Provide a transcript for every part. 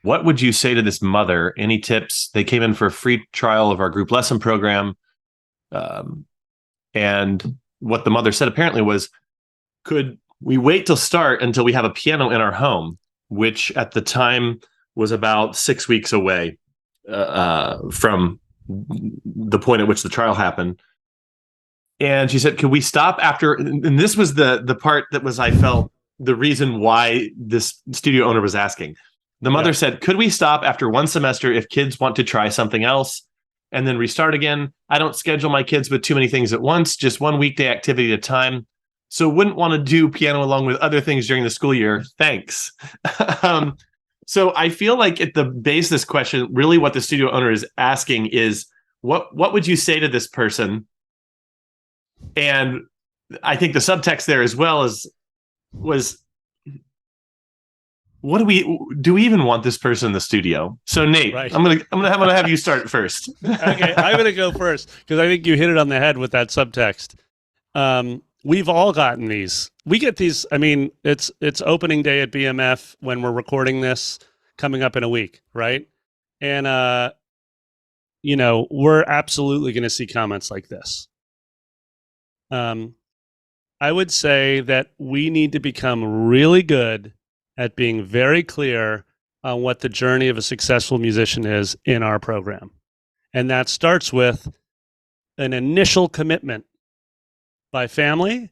What would you say to this mother? Any tips? They came in for a free trial of our group lesson program. Um, and what the mother said apparently was, could we wait till start until we have a piano in our home, which at the time was about 6 weeks away from the point at which the trial happened. And she said, could we stop after? And this was the part that was, I felt, the reason why this studio owner was asking. The mother said, could we stop after one semester if kids want to try something else and then restart again? I don't schedule my kids with too many things at once, just one weekday activity at a time. So wouldn't want to do piano along with other things during the school year. Thanks. So I feel like at the base of this question, really what the studio owner is asking is, what would you say to this person? And I think the subtext there as well was, what do we even want this person in the studio? So Nate, right. I'm gonna have you start first. Okay, I'm gonna go first because I think you hit it on the head with that subtext. We've all gotten these. We get these. I mean, it's opening day at BMF when we're recording this, coming up in a week, right? And we're absolutely going to see comments like this. I would say that we need to become really good at being very clear on what the journey of a successful musician is in our program. And that starts with an initial commitment by family,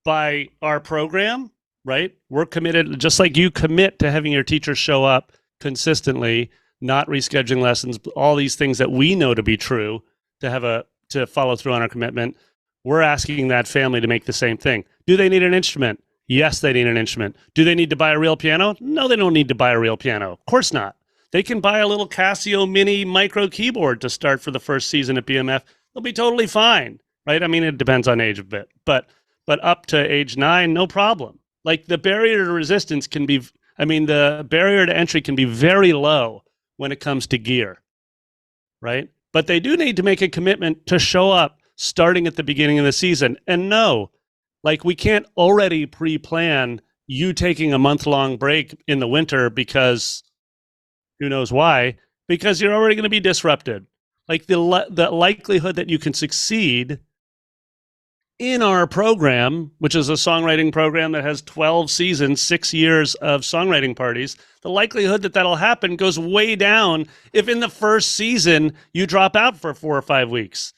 by our program, right? We're committed, just like you commit to having your teachers show up consistently, not rescheduling lessons, all these things that we know to be true, to follow through on our commitment. We're asking that family to make the same thing. Do they need an instrument? Yes, they need an instrument. Do they need to buy a real piano? No, they don't need to buy a real piano. Of course not. They can buy a little Casio mini micro keyboard to start for the first season at BMF. They'll be totally fine, right? I mean, it depends on age a bit, but up to age 9, no problem. Like the barrier to resistance the barrier to entry can be very low when it comes to gear, right? But they do need to make a commitment to show up starting at the beginning of the season. And no, like we can't already pre-plan you taking a month-long break in the winter because who knows why, because you're already going to be disrupted. Like the likelihood that you can succeed in our program, which is a songwriting program that has 12 seasons, 6 years of songwriting parties, the likelihood that that'll happen goes way down if in the first season you drop out for 4 or 5 weeks.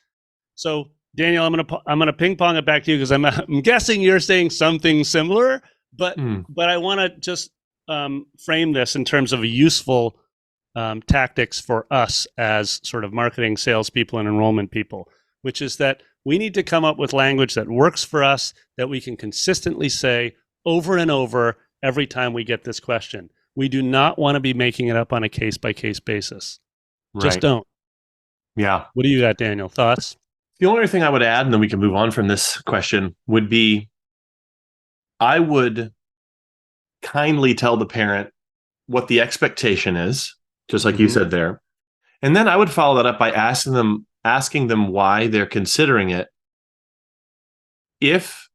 So Daniel, I'm gonna ping pong it back to you because I'm guessing you're saying something similar, but I want to just frame this in terms of useful tactics for us as sort of marketing salespeople and enrollment people, which is that we need to come up with language that works for us, that we can consistently say over and over every time we get this question. We do not want to be making it up on a case-by-case basis. Right. Just don't. Yeah. What do you got, Daniel? Thoughts? The only thing I would add, and then we can move on from this question, would be I would kindly tell the parent what the expectation is, just like you said there. And then I would follow that up by asking them why they're considering it if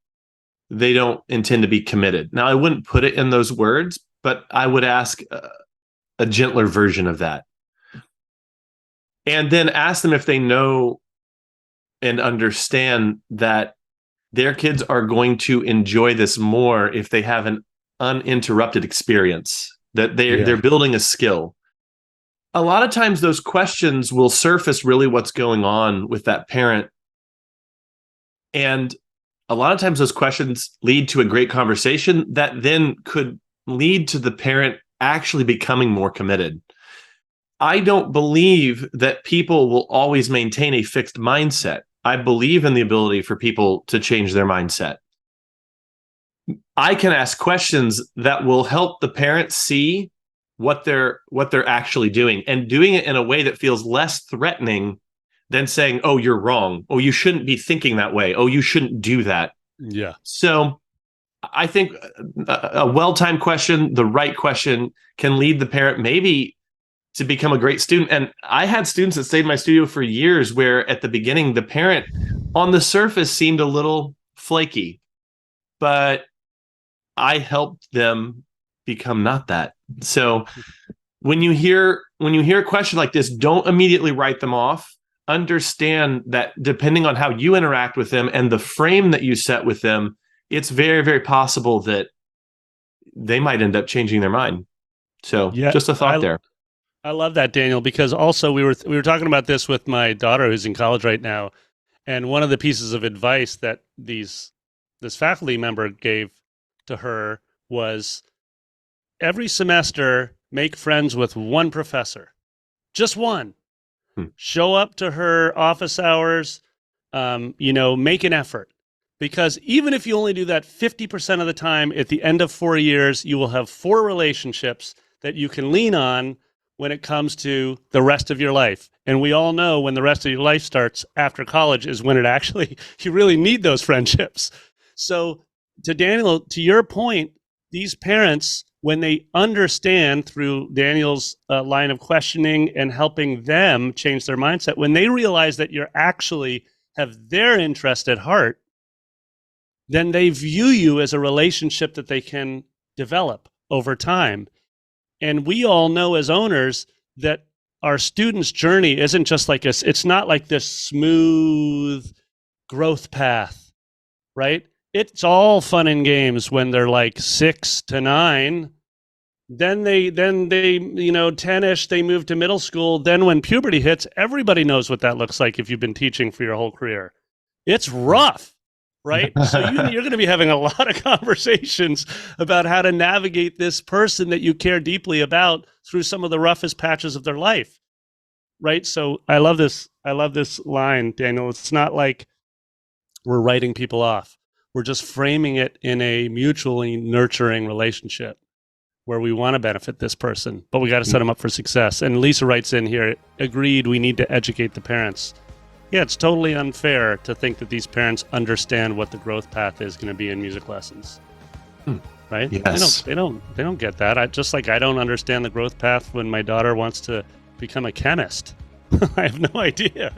they don't intend to be committed. Now, I wouldn't put it in those words, but I would ask a gentler version of that. And then ask them if they know and understand that their kids are going to enjoy this more if they have an uninterrupted experience, that they're building a skill. A lot of times those questions will surface really what's going on with that parent. And a lot of times those questions lead to a great conversation that then could lead to the parent actually becoming more committed. I don't believe that people will always maintain a fixed mindset. I believe in the ability for people to change their mindset. I can ask questions that will help the parents see what they're actually doing, and doing it in a way that feels less threatening than saying, "Oh, you're wrong. Oh, you shouldn't be thinking that way. Oh, you shouldn't do that." Yeah. So I think a well-timed question, the right question, can lead the parent maybe to become a great student. And I had students that stayed in my studio for years where at the beginning, the parent on the surface seemed a little flaky, but I helped them become not that. So when you hear a question like this, don't immediately write them off. Understand that depending on how you interact with them and the frame that you set with them, it's very, very possible that they might end up changing their mind. So Yeah, just a thought there. I love that, Daniel, because also we were talking about this with my daughter who's in college right now, and one of the pieces of advice that this faculty member gave to her was every semester make friends with one professor, just one. Hmm. Show up to her office hours, make an effort. Because even if you only do that 50% of the time, at the end of 4 years, you will have 4 relationships that you can lean on when it comes to the rest of your life. And we all know when the rest of your life starts after college is when it actually, you really need those friendships. So, to Daniel, to your point, these parents, when they understand through Daniel's line of questioning and helping them change their mindset, when they realize that you're actually have their interest at heart, then they view you as a relationship that they can develop over time. And we all know as owners that our students' journey isn't just like this, it's not like this smooth growth path, right? It's all fun and games when they're like 6 to 9. Then they 10ish, they move to middle school. Then when puberty hits, everybody knows what that looks like if you've been teaching for your whole career. It's rough, right? So you're going to be having a lot of conversations about how to navigate this person that you care deeply about through some of the roughest patches of their life, right? So I love this line, Daniel. It's not like we're writing people off. We're just framing it in a mutually nurturing relationship where we want to benefit this person, but we got to set them up for success. And Lisa writes in here, agreed, we need to educate the parents. Yeah, it's totally unfair to think that these parents understand what the growth path is going to be in music lessons. Right? Yes. They don't get that. Just like I don't understand the growth path when my daughter wants to become a chemist. I have no idea.